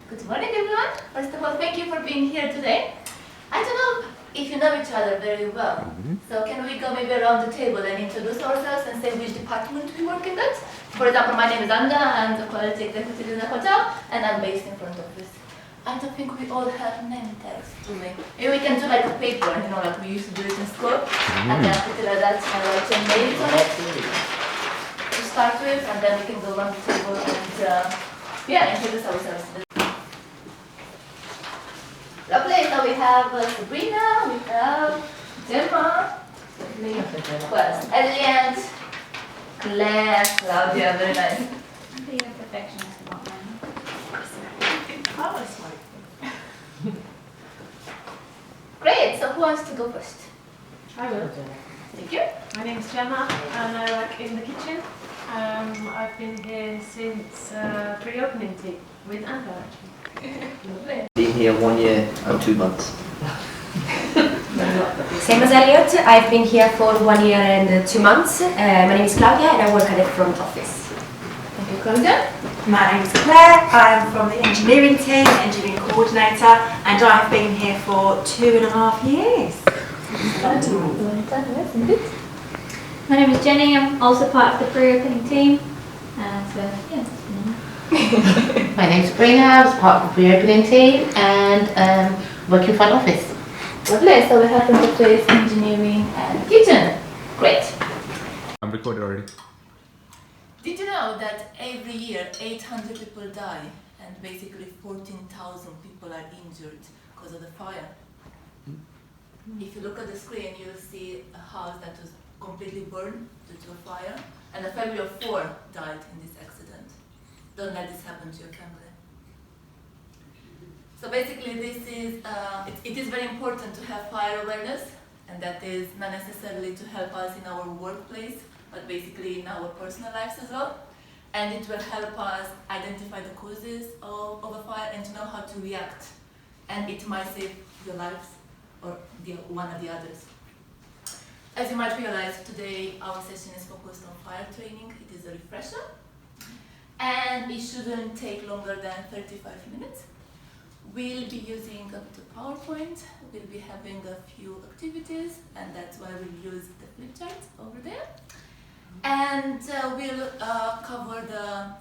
Good morning, everyone. First of all, thank you for being here today. I don't know if you know each other very well. So can we go maybe around the table and introduce ourselves and say which department we work in that? For example, my name is Anda, I'm the quality executive in the hotel, and I'm based in front office. I don't think we all have name tags, do we? Maybe we can do like a paper, like we used to do it in school, and then put it like that and write your names on it to start with, and then we can go around the table and introduce ourselves. Lovely, so we have Sabrina, we have Gemma, well, Elliot, Claire, Claudia, very nice. Be a perfectionist about them. Great, so who wants to go first? I will. Thank you. My name's Gemma and I work in the kitchen. I've been here since pre-opening tea with Amber actually. Lovely. Been here 1 year and 2 months. Same as Elliot, I've been here for 1 year and 2 months. My name is Claudia and I work at the front office. Thank you, Claudia. My name is Claire, I'm from the engineering team, engineering coordinator, and I've been here for 2.5 years. My name is Jenny, I'm also part of the pre-opening team. My name's Sabrina, I was part of the pre-opening team and work in front office. Lovely, so we have interface, engineering and kitchen. Great. I'm recorded already. Did you know that every year 800 people die and basically 14,000 people are injured because of the fire? If you look at the screen, you'll see a house that was completely burned due to a fire, and a family of 4 died in this accident. Don't let this happen to your family. So basically this is, it is very important to have fire awareness, and that is not necessarily to help us in our workplace, but basically in our personal lives as well. And it will help us identify the causes of a fire and to know how to react. And it might save your lives or one of the others. As you might realize, today our session is focused on fire training. It is a refresher. And it shouldn't take longer than 35 minutes. We'll be using a bit of PowerPoint. We'll be having a few activities, and that's why we'll use the flip chart over there. And we'll cover the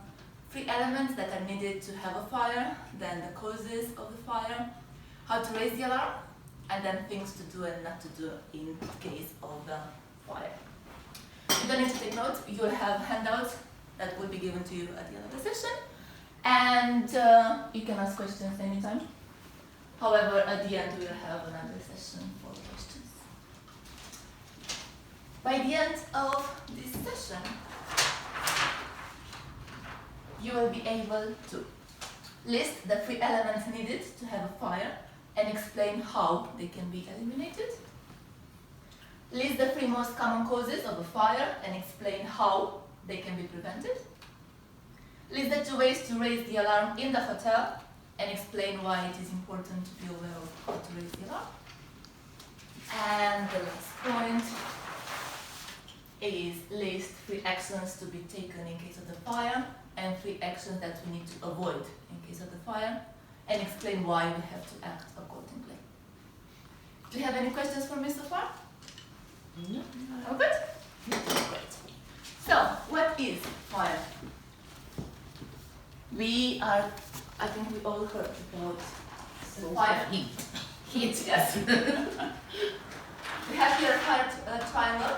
3 elements that are needed to have a fire, then the causes of the fire, how to raise the alarm, and then things to do and not to do in case of the fire. You don't need to take notes. You'll have handouts that will be given to you at the end of the session, and you can ask questions anytime. However, at the end we'll have another session for questions. By the end of this session, you will be able to list the 3 elements needed to have a fire and explain how they can be eliminated. List the 3 most common causes of a fire and explain how they can be prevented. List the 2 ways to raise the alarm in the hotel and explain why it is important to be aware of how to raise the alarm. And the last point is list 3 actions to be taken in case of the fire and 3 actions that we need to avoid in case of the fire, and explain why we have to act accordingly. Do you have any questions for me so far? No. All good? Great. So, what is fire? I think we all heard about fire. Heat, yes. We have here a fire triangle,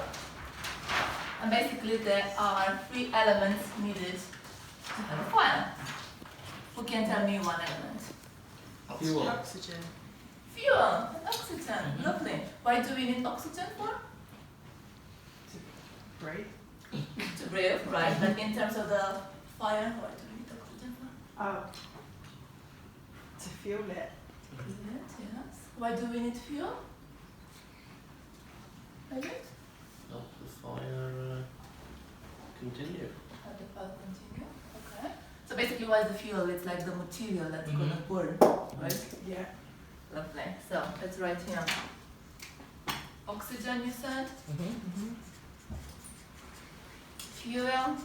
and basically there are 3 elements needed to have a fire. Who can tell me one element? Fuel. Oxygen. Fuel, oxygen, lovely. Why do we need oxygen for? Breathe. To breathe, right? But in terms of the fire, why do we need oxygen for? Oh. To fuel it. Yes. Why do we need fuel? Elliot? Help the fire continue. How the fire continue? Okay. So basically, why is the fuel? It's like the material that's gonna burn, right? Yeah. Lovely. So let's write here. Oxygen, you said. Fuel.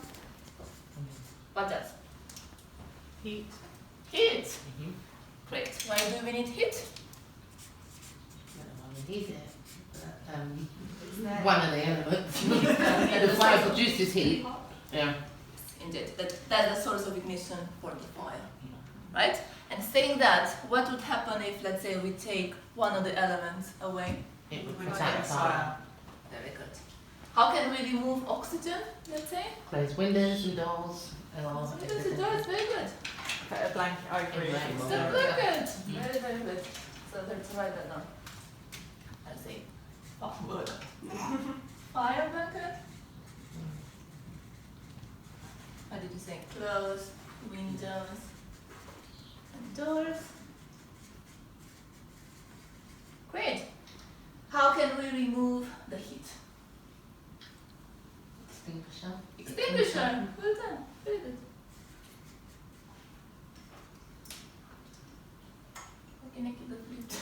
What else? Heat. Heat. Why do we need heat? I don't know why we need it, but, one of the elements. The fire produces heat. Yeah. Indeed, that's the source of ignition for the fire, right? And saying that, what would happen if, let's say, we take one of the elements away? It would protect fire. Very good. How can we remove oxygen, let's say? Close windows and doors. Windows and doors, very good. Put a blanket over it. So very good. Very, very good. So let's write that down. Let's see. Fire blanket. What did you say? Close windows and doors. Great. How can we remove the heat? Extinguisher. Extinguisher. Well done. Very good. How can I keep the flute?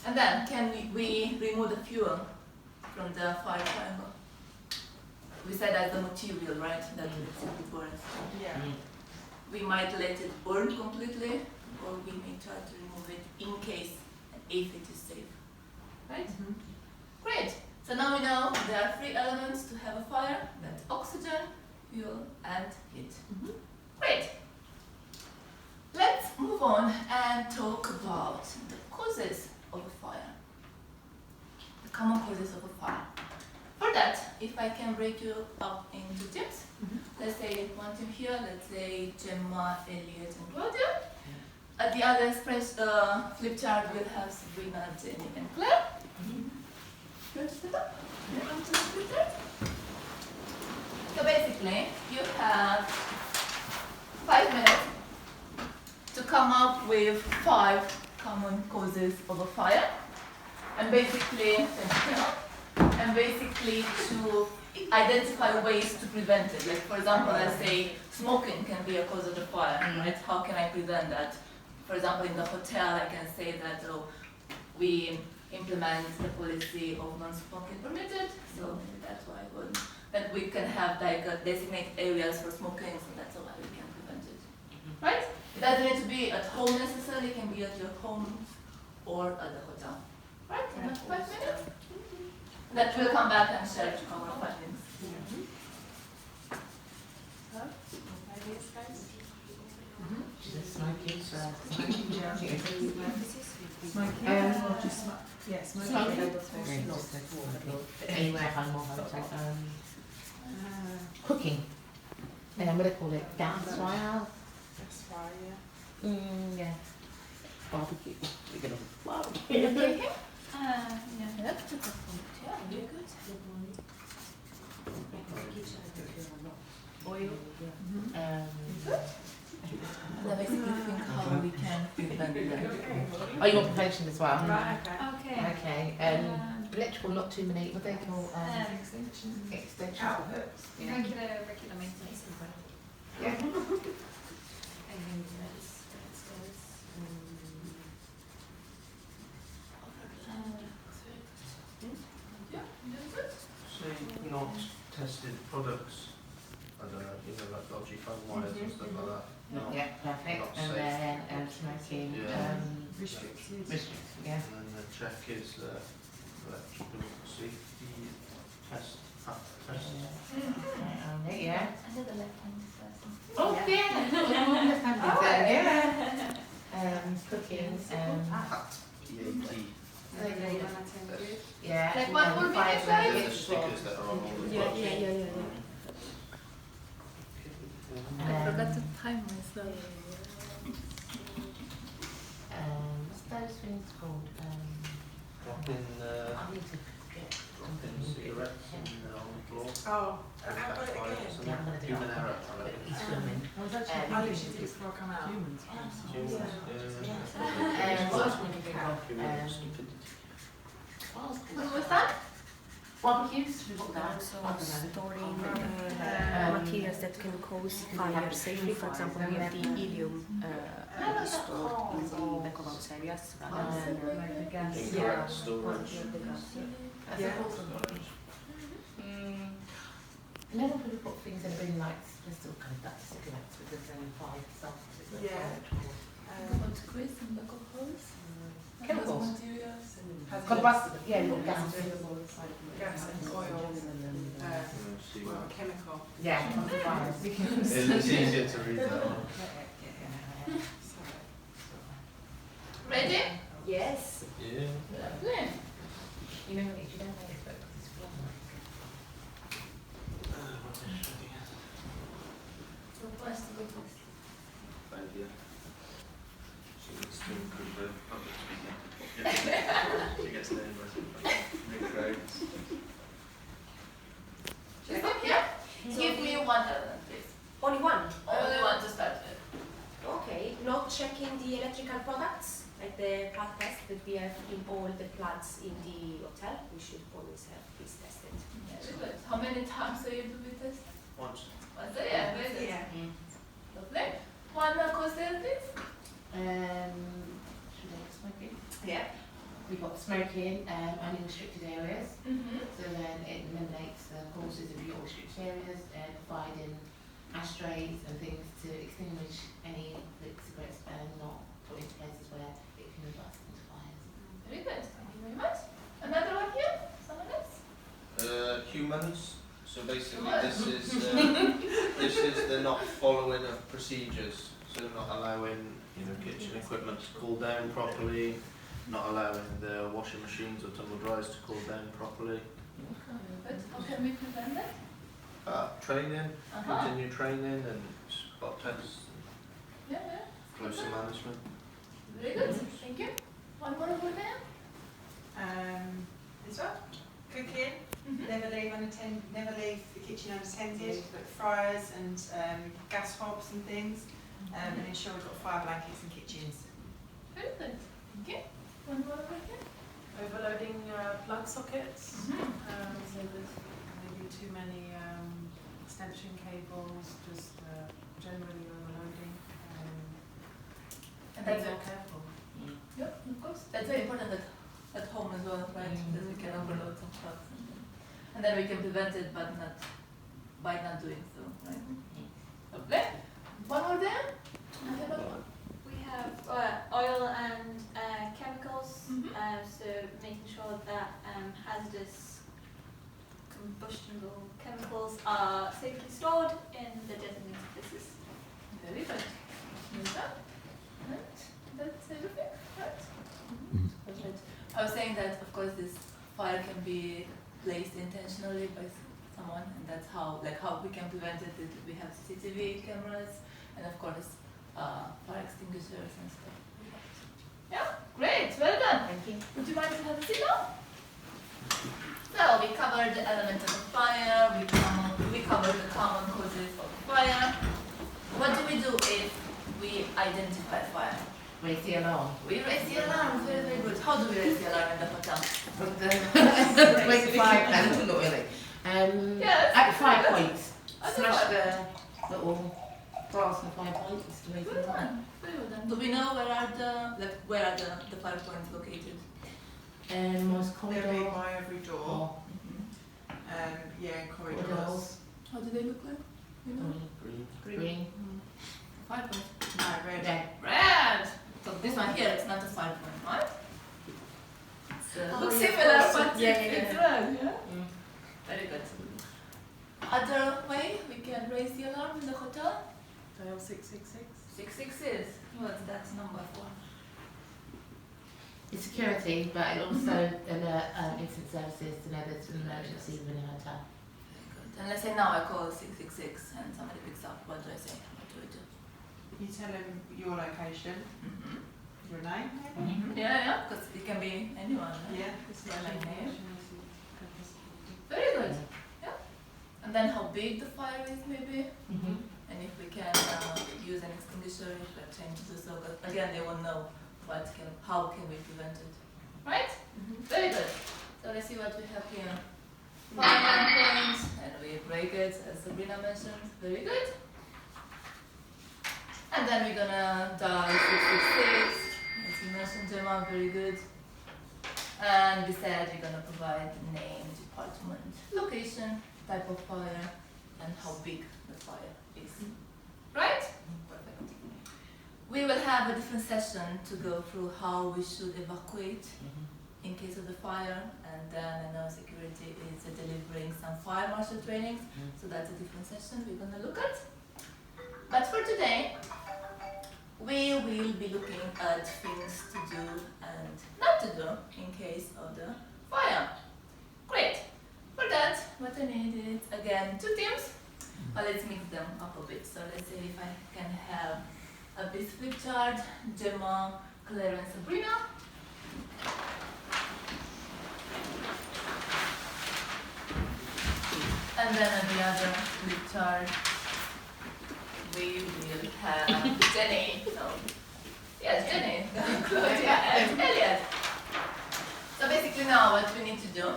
And then can we remove the fuel from the fire triangle? We said that's the material, right? That it burns. Yeah. We might let it burn completely, or we may try to remove it in case and if it is safe. Right? Great. So now we know there are 3 elements to have a fire. That's oxygen, fuel, and heat. Great. Let's move on and talk about the causes of a fire. The common causes of a fire. For that, if I can break you up into teams, let's say one team here, let's say Gemma, Elliot, and Claudia. At the other flip chart, we'll have Sabrina, Jenny, and Claire. Good, sit up. Welcome to the flip chart. So basically, you have 5 minutes to come up with 5 common causes of a fire, and basically, to identify ways to prevent it. Like for example, let's say smoking can be a cause of the fire, right? How can I prevent that? For example, in the hotel, I can say that we implement the policy of non-smoking permitted, so that's why that we can have like designated areas for smoking, so that's why we can prevent it, right? It doesn't need to be at home necessarily, it can be at your home or at the hotel, right? In 5 minutes. That will come back and share our findings. Smoking, anywhere home or hotel. Cooking. And I'm going to call it gas fire. That's fire, Yeah. Barbecue. We're going to barbecue. Yeah. Yeah. Very good. Oil. Now basically think how we can prevent that. Oh, you want prevention as well? Right, okay. Okay. Okay. Electrical, not too many. What they call extension. Yeah. Regular maintenance. Yeah. Say not tested products. I don't know, like dodgy phone wires and stuff like that. No. Yeah, perfect. Not And safe. then smoking. Yeah. Restricted. Yeah. And then the check is electrical safety test. Yeah. Another left-hand person. Oh yeah. Yeah. Cooking. PAT. PAT. Yeah. Like 1 more minute, They're guys? the stickers that are on all the books. I forgot to time myself. What's those things called? Dropping, I need to get dropping cigarettes on the floor. Oh, That's I've got it fire or again. something. Yeah, I'm gonna do Human it. error. He's filming. I literally did it before I come out. Humans, yeah. What else can we think of? Human stupidity. What was that? Barbecues, we've got that. Storing materials that can cause fire safely. For example, we have the helium stored in the back of house areas. Cigarette storage. That's also never really put things in a bin like They're still coming back to cigarettes with the same five stuff. Yeah. About Chris and the alcohols. Chemicals. Materials. Combustible, yeah, little gas. Gas and oil. See what. Chemical. Yeah, fires. It's easier to read that one. Ready? Yes. Yeah. Lovely. You know what, if you don't know it's book, it's flat. So first to go first. Idea. She needs to improve her public speaking. She gets nervous. New crowds. Just up here. Give me one element, please. Only one. Only one to start with. Okay. Not checking the electrical products, like the plug test that we have in all the plugs in the hotel. We should always have this tested. Very good. How many times do you do the test? Once. Once a year. Very good. Yeah. Lovely. One coaster, please. Should I smoking? Yeah. We've got smoking, only restricted areas. Mm-hmm. So then it eliminates the causes of your restricted areas and providing ashtrays and things to extinguish any lit cigarettes and not put into places where it can burst into fires. Very good. Thank you very much. Another one here. Someone else. Humans. So basically, this is they're not following of procedures. So they're not allowing kitchen equipment to cool down properly, not allowing the washing machines or tumble dryers to cool down properly. Good. How can we prevent that? Training, Uh-huh. continue training and spot tests, Yeah. closer management. Very good. Thank you. One more over there. This one, cooking. Mm-hmm. Never leave the kitchen unattended. Put fryers and gas hobs and things, and ensure we've got fire blankets in kitchens. Very good. Thank you. One more over here. Overloading plug sockets. Mm-hmm. So there's maybe too many extension cables, just generally overloading. And Be that's more careful. Yep, of course. That's very important at home as well, right? Because we can overload some stuff. And then we can prevent it, but not by not doing so, right? Lovely. One more there. Another one. We have oil and chemicals, Mhm. so making sure that hazardous combustible chemicals are safely stored in the designated places. Very good. Nita? Right. That's everything, right? Perfect. I was saying that, of course, this fire can be placed intentionally by someone, and that's how we can prevent it. We have CCTV cameras, and of course, fire extinguishers and stuff. Yeah, great, well done. Thank you. Would you mind to have a sit down? So we covered the elements of the fire. We covered the common causes of fire. What do we do if we identify fire? Raise the alarm. We raise the alarm. Very, very good. How do we raise the alarm in the hotel? Wait the fire, no, not really. Yes. At 5 points, At the smash fire. the little brass and 5 points to raise the Good alarm. one. Very well done. Do we know where are the fire points located? Most They'll be corridor. by every door. Or Yeah, in corridors. corridors. How do they look like? You know? Green. Fire point. No, red. Red. Red. So this one here, it's not a fire point, right? Oh, Looks yeah, similar, of course. but Yeah, it's yeah, red, yeah? Mm. Very good. Other way we can raise the alarm in the hotel? Dial 666. 666. What's that number for? It's security, but it also alert instant services to know there's an emergency within a hotel. Very good. And let's say now I call 666 and somebody picks up. What do I say? What do I do? You tell them your location, Mm-hmm. your name, maybe. Yeah, because it can be anyone. Right? Yeah. Yeah, my name. Very good. Yeah. And then how big the fire is, maybe. And if we can use an extinguisher, if we're trying to do so, but again, they won't know how can we prevent it. Right? Very good. So let's see what we have here. Fire points, and we break it, as Sabrina mentioned. Very good. And then we're gonna dial 666, as you mentioned, Gemma, very good. And we said we're gonna provide the name, department, location, type of fire, and how big the fire is. Right? Perfect. We will have a different session to go through how we should evacuate in case of the fire, and then I know security is delivering some fire marshal trainings, so that's a different session we're gonna look at. But for today, we will be looking at things to do and not to do in case of the fire. Great. For that, what I need is again 2 teams. But let's mix them up a bit. So let's see if I can have a bit flip chart, Gemma, Claire and Sabrina. And then on the other flip chart, we will have Jenny. So, yes, Jenny, Claudia and Elliot. So basically now what we need to do,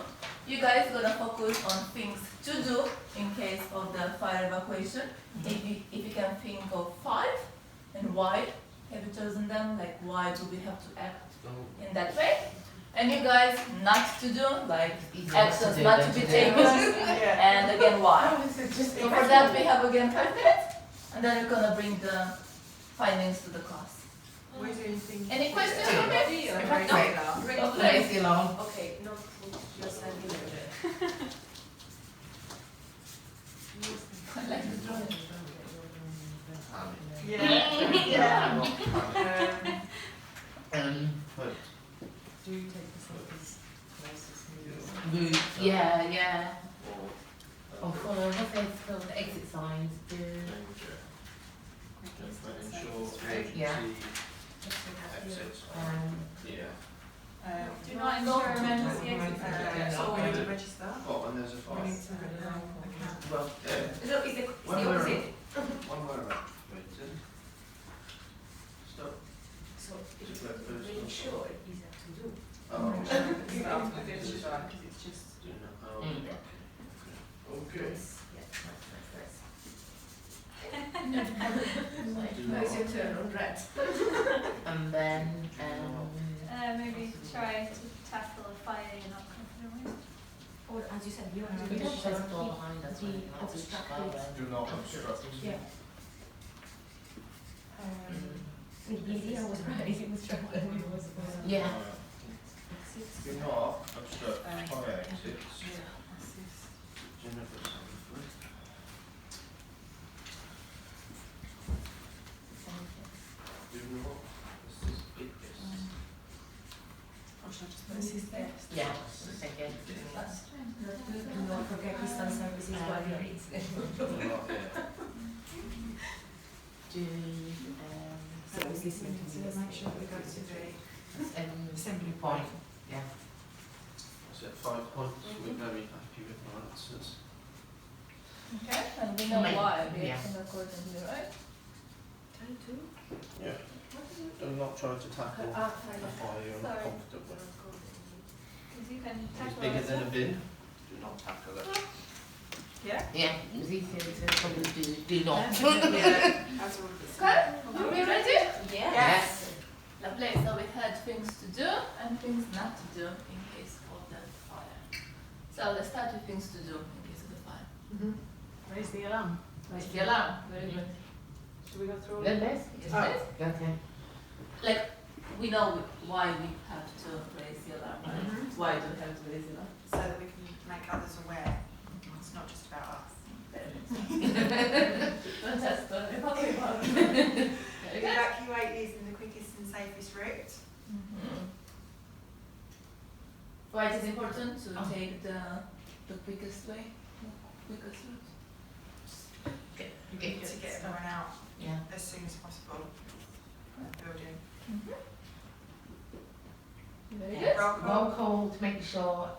you guys are gonna focus on things to do in case of the fire evacuation. If you can think of 5 and why have you chosen them, like why do we have to act in that way? And you guys not to do, like actions not to be taken, and again why. So for that we have again 5 minutes, and then we're gonna bring the findings to the class. Any questions for me? Raise the alarm. Okay, no, just I like the drawing. But Do you take the safest places? Route. Yeah. Or follow, what's they called, the exit signs, do. danger. Ensure Yeah. emergency exits. Yeah. Do not ensure emergency exits. So we need to register. Oh, and there's a We fire. need to account. Well, yeah. So is the One more opposite? One more around. Wait, stop. So it Just is let those really ones sure it is up to do. Oh, Because it's just do not, oh, Mm. okay. Yes, yeah, nice. Do Now it's your not. turn on red. And then, Maybe try to tackle a fire you're not confident with. Or as you said, you have to we make just sure says door keep behind us, the when you're not obstructed. Do not obstruct. Yeah. The idea was right, it was trying to it was Yeah. Do not obstruct fire exits. Jennifer's on first. Do not assist biggest. yeah, second. Do not forget distance services while you're eating. Do not, yeah. Do, So I was listening to So make sure we go to the assembly point, point. yeah. I said 5 points. We're very happy with our answers. Okay, and we know Maybe, why we yeah. act accordingly, right? Yeah. Do not try to tackle a fire you're Sorry. uncomfortable with. Because you can It's tackle bigger it. than a bin. Do not tackle it. Yeah? Yeah, it was easier to probably do not. Yeah. As all of this. Okay, are we ready? Yes. Lovely, so we had things to do and things not to do in case of the fire. So let's start with things to do in case of the fire. Raise the alarm. Raise the alarm, very good. Should we go through all Then this? Yes, please. Okay. Like, we know why we have to raise the alarm, right? Why do we have to raise the alarm? So that we can make others aware. It's not just about us. Fantastic, very good. Evacuate using the quickest and safest route. Why it is important to take the quickest way, the quickest route? To get everyone out Yeah. as soon as possible from the building. Very good. Roll call to make sure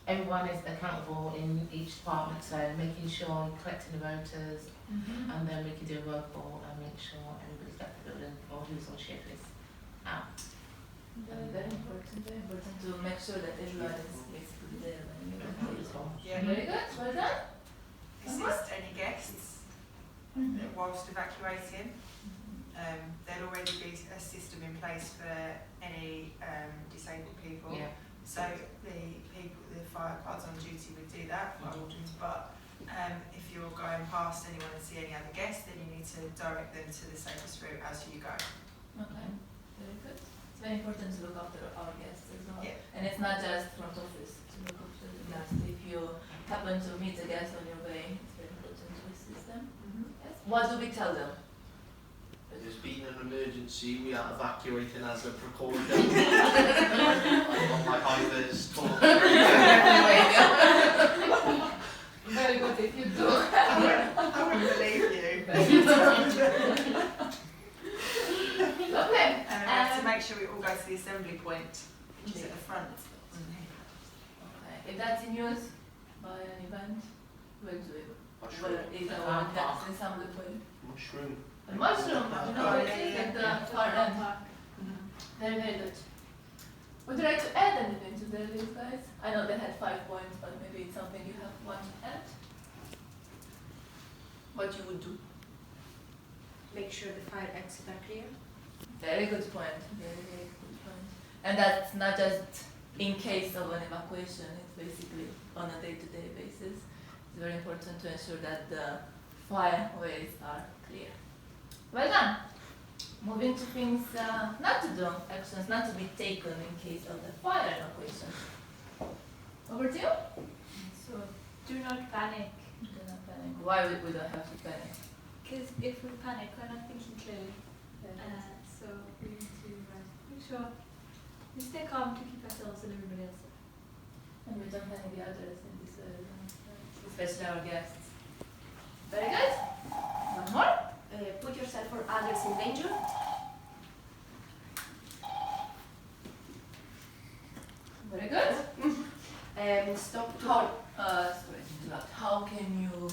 everyone is accountable in each department, so making sure you're collecting the rotors, and then we can do a roll call and make sure everybody's left the building or who's on shift is out. Very important to make sure that everyone is basically there when you evacuate. Yeah. Very good, well done. Assist any guests whilst evacuating. There'll already be a system in place for any disabled people. Yeah. So the fire guards on duty would do that, fire wardens, but If you're going past anyone and see any other guests, then you need to direct them to the safest route as you go. Okay, very good. It's very important to look after our guests as well. Yeah. And it's not just front office to look after the guests. If you happen to meet a guest on your way, it's very important to assist them. Yes. What do we tell them? There's been an emergency, we are evacuating as a precaution. I'm on my high-vis tour. Very good if you do. I wouldn't believe you. Okay. And we have to make sure we all go to the assembly point, which is at the front. Okay. If that's in use by an event, we'll do it. Mushroom. Well, it's our next assembly point. Mushroom. A mushroom, you know, it is at the far end. Very, very good. Would you like to add anything to the list, guys? I know they had 5 points, but maybe it's something you have want to add? What you would do? Make sure the fire exits are clear. Very good point. Very, very good point. And that's not just in case of an evacuation, it's basically on a day-to-day basis. It's very important to ensure that the fireways are clear. Well done. Moving to things not to do, actions not to be taken in case of the fire evacuation. Over to you. So do not panic, Do not panic. Why we don't have to panic? because if we panic, we're not thinking clearly. So we need to make sure we stay calm to keep ourselves and everybody else safe. And we don't panic the others in this way, especially our guests. Very good. One more. Put yourself or others in danger. Very good. Stop to How? Sorry to interrupt. How can you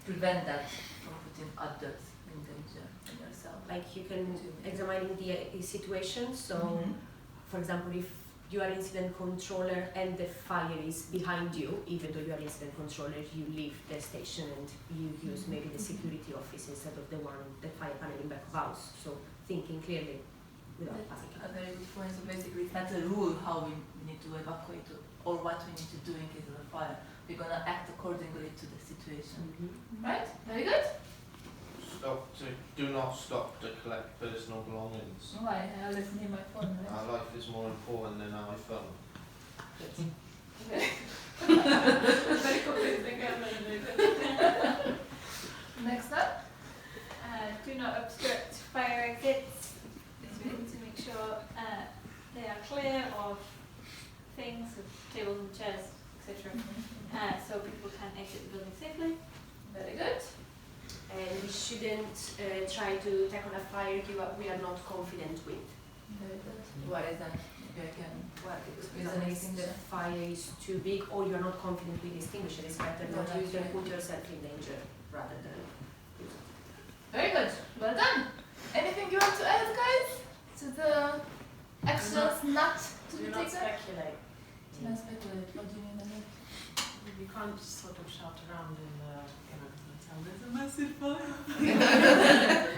prevent that from putting others in danger and yourself? like you can examine the situation. So, for example, if you are incident controller and the fire is behind you, even though you are incident controller, you leave the station and you use maybe the security office instead of the fire panel in back of house. So thinking clearly without panicking. A very good point. So basically, it's not a rule how we need to evacuate or what we need to do in case of a fire. We're gonna act accordingly to the situation. Right? Very good. Do not stop to collect personal belongings. Why? I always need my phone. Right? Our life is more important than our phone. Okay. Very convincing. Very good. Next up. Do not obstruct fire exits. We need to make sure they are clear of things, of tables and chairs, etc. So people can exit the building safely. Very good. And we shouldn't try to tackle a fire we are not confident with. Very good. Why is that? Maybe I can. Well, because Reason the fire is too big or you're not confident with extinguisher, it's better not Yeah, use them, that's put yourself in danger rather than Very good. Well done. Anything you want to add, guys, to the actions not to be Do not taken? speculate. Not speculate. What do you mean by that? You can't just sort of shout around and tell there's a massive fire.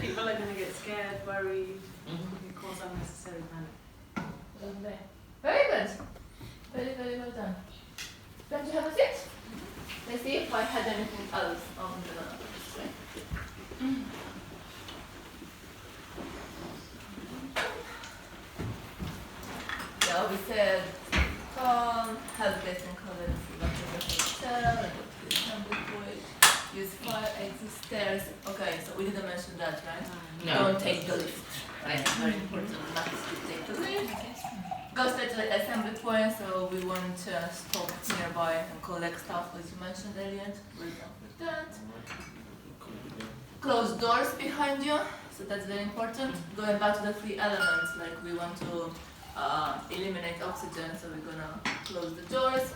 People are going to get scared, worried, you cause unnecessary panic. Lovely. Very good. Very, very well done. Don't you have a seat? Let's see if I had anything else on the display. Yeah, we said calm, have best in colors, hotel, and go to the assembly point, use fire exit stairs. Okay, so we didn't mention that, right? Don't take the lift. Right, it's very important not to take the lift. Go straight to the assembly point, so we want to stop nearby and collect stuff as you mentioned earlier. We're done with that. Close doors behind you, so that's very important. Going back to the 3 elements, like we want to eliminate oxygen, so we're gonna close the doors.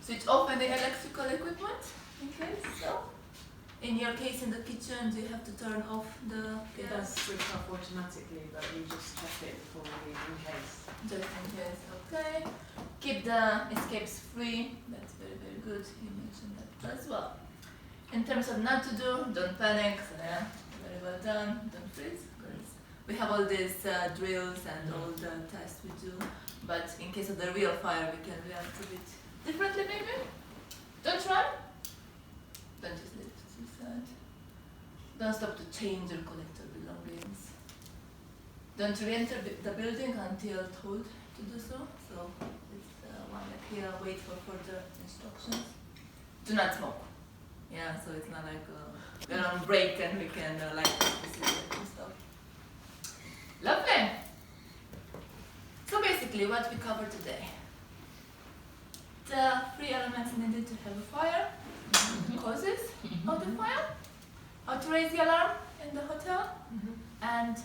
Switch off any electrical equipment, in case so. In your case, in the kitchen, do you have to turn off the It gas? does switch off automatically, but we just check it before we leave in case. Just in case, okay. Keep the escapes free, that's very, very good. You mentioned that as well. In terms of not to do, don't panic, so yeah, very well done. Don't freeze, because we have all these drills and all the tests we do, but in case of the real fire, we can react a bit differently maybe. Don't run, Don't use lifts, you said. Don't stop to change or collect your belongings. Don't re-enter the building until told to do so. So it's one like here, wait for further instructions. Do not smoke. Yeah, so it's not like we're on break and we can like and stuff. Lovely. So basically what we covered today. The 3 elements needed to have a fire, causes of the fire, how to raise the alarm in the hotel, and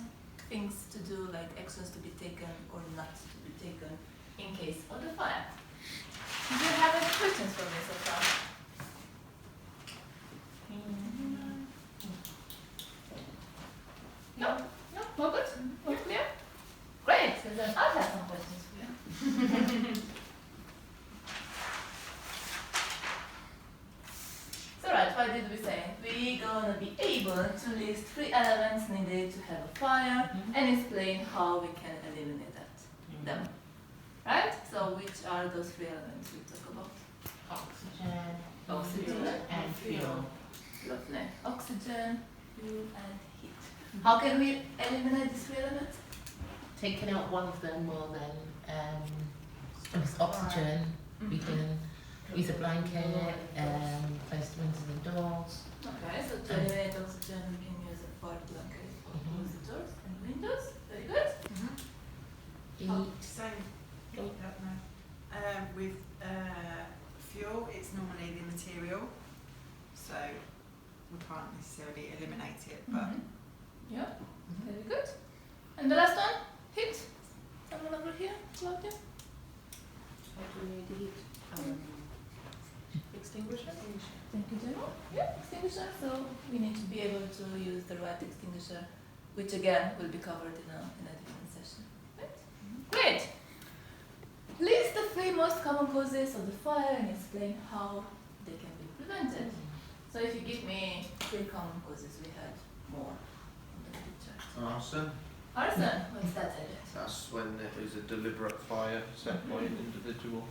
things to do, like actions to be taken or not to be taken in case of the fire. Do you have any questions for me so far? No? No? All good? All clear? Great! So then I'll have some questions for you. So right, what did we say? We're gonna be able to list 3 elements needed to have a fire and explain how we can eliminate them. Right? So which are those 3 elements we talk about? Oxygen and fuel. Lovely. Oxygen, fuel and heat. How can we eliminate these 3 elements? Taking out one of them will then oxygen. We can use a blanket, close the windows and doors. Okay, so to eliminate oxygen we can use a fire blanket or close the doors and windows. Very good. Same. With fuel, it's normally the material, so we can't necessarily eliminate it, but Yeah, very good. And the last one, heat. Someone over here, Claudia? What do we need to heat? Extinguisher? Thank you, Gemma. Yeah, extinguisher. So we need to be able to use the right extinguisher, which again will be covered in a different session. Right? Great. List the 3 most common causes of the fire and explain how they can be prevented. So if you give me 3 common causes, we had more on the picture. Arson. Arson, what's that edit? That's when there is a deliberate fire set by an individual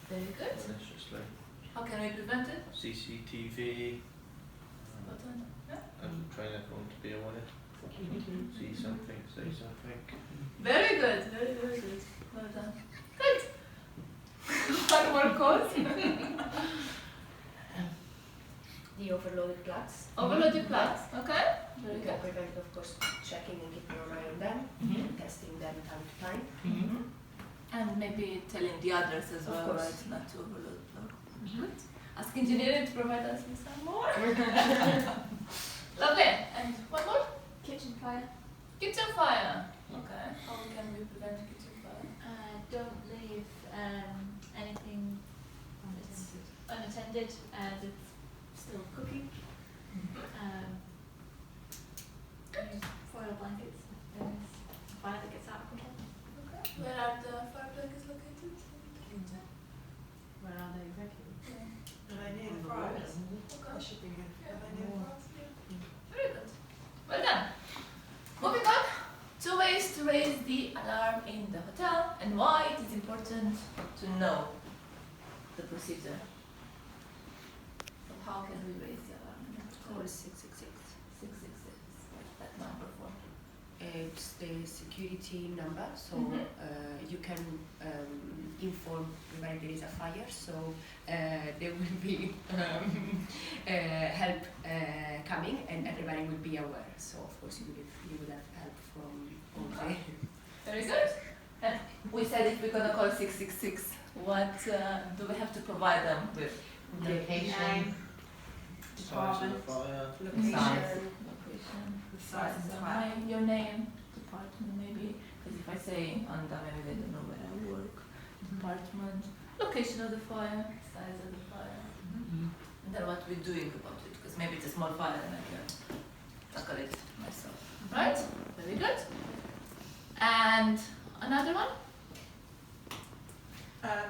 Very good. maliciously. How can we prevent it? CCTV. Spot on. Yeah. And train everyone to be aware. See something, say something. Very good, very, very good. Well done. Good. One more cause. The overloaded plugs. Overloaded plugs. Okay. Very You good. can prevent, of course, checking and keeping an eye on them, and testing them time to time. And maybe telling the others as Of well, course. right? Not to overload plugs. Good. Ask engineering to provide us with some more. Lovely. And one more. Kitchen fire. Kitchen fire. Okay. How can we prevent kitchen fire? Don't leave anything unattended as it's still cooking. Use foil blankets if there's fire that gets out of control. Okay. Where are the fire blankets located? Kitchen. Where are they exactly? are they near the fires? Okay. They should be good. Are they near the fires? Very good. Well done. Moving on. 2 ways to raise the alarm in the hotel and why it is important to know the procedure. So how can we raise the alarm in the Call hotel? 666. 666. What's that number for? It's the security number, so you can inform when there is a fire, so there will be help coming and everybody will be aware. So of course you will have help from all the... Very good. And we said if we're gonna call 666, what do we have to provide them with? Location. Size of the fire. Size. Location. The size of the So fire. your name, department maybe, because if I say Anda, maybe they don't know where I work. Department, location of the fire, size of the fire, and then what we're doing about it, because maybe it's a small fire and I can tackle it myself. Right? Very good. And another one?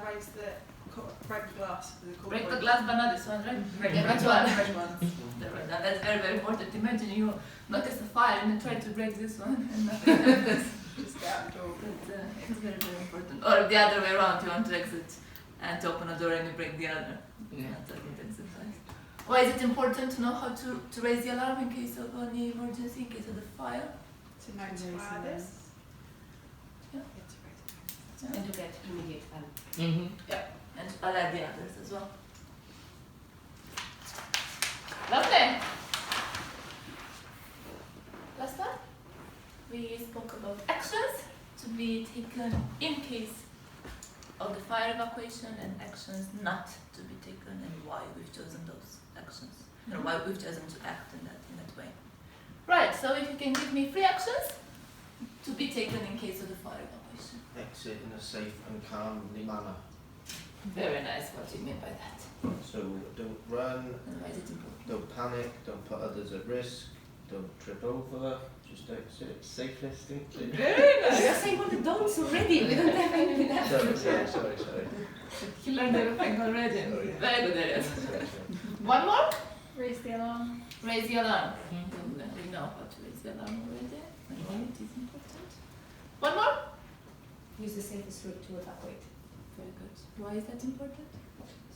Raise the, break the glass. Break the glass, but not this one, right? Break Yeah, the which glass. one? Which one? That's very, very important. Imagine you notice a fire and you try to break this one and nothing happens. Just get out the door. It's very, very important. Or the other way around, you want to exit and to open a door and you break the other. Yeah. That's an intensive size. Why is it important to know how to raise the alarm in case of any emergency, in case of the fire? To notify others. Yeah. And to get immediate help. And alert the others as well. Lovely. Last one, we spoke about actions to be taken in case of the fire evacuation and actions not to be taken and why we've chosen those actions, or why we've chosen to act in that way. Right, so if you can give me 3 actions to be taken in case of the fire evacuation. Exit in a safe and calmly manner. Very nice, what do you mean by that? So don't run, And why is it important? don't panic, don't put others at risk, don't trip over, just exit safely. Very nice! You're saying all the don'ts already, we don't have any left. Sorry. You learned everything already. Sorry. Very good idea. Sorry. One more? Raise the alarm. Raise the alarm. We know how to raise the alarm already. And why it is important. One more? Use the safest route to evacuate. Very good. Why is that important?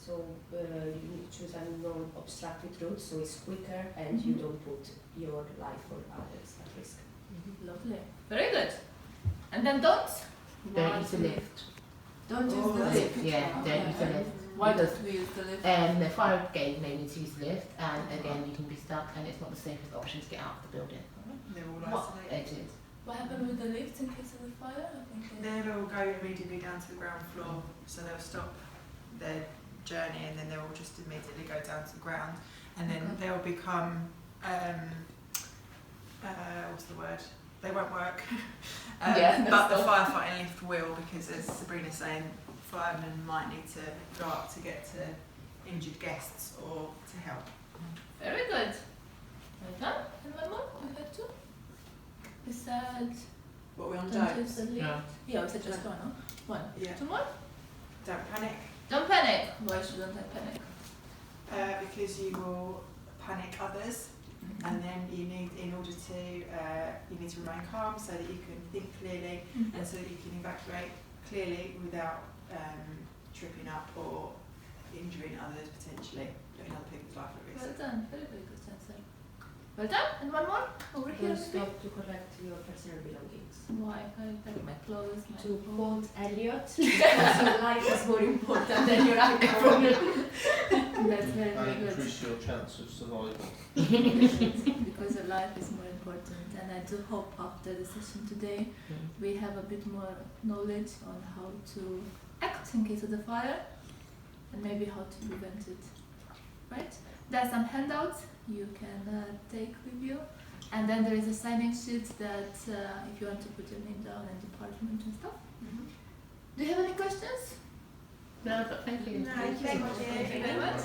So you choose a non-obstructed route, so it's quicker and you don't put your life or others at risk. Lovely. Very good. And then don't? Don't use the lift. Don't use the lift. Yeah, don't use the lift. Why don't we use the lift? The fire brigade may need to use the lift, and again, you can be stuck, and it's not the safest option to get out of the building. They're all What? isolated. Exit. What happened with the lift in case of the fire? I think They'll all go immediately down to the ground floor, so they'll stop their journey and then they'll all just immediately go down to the ground, and then they'll become what's the word? They won't work. But the firefighting lift will, because as Sabrina's saying, firemen might need to go up to get to injured guests or to help. very good. Well done. And one more? We had 2. We said What we on don't use the lift. Yeah. Yeah, we said just one, no? One. Yeah. 2 more? Don't panic, Don't panic. Why shouldn't I panic? because you will panic others. And then you need, in order to, you need to remain calm so that you can think clearly and so that you can evacuate clearly without tripping up or injuring others potentially, putting other people's life at risk. Well done. Very, very good answer. Well done. And one more? Over here. Don't stop to collect your personal belongings. Why? My clothes, my To phone. quote Elliot, because your life is more important than your iPhone. That's very, very And good. increase your chance of survival. Because your life is more important, and I do hope after the session today we have a bit more knowledge on how to act in case of the fire and maybe how to prevent it. Right? There are some handouts you can take with you, and then there is a signing sheet that if you want to put your name down and department and stuff. Do you have any questions? No, but thank you. No, thank you. Thank you very much.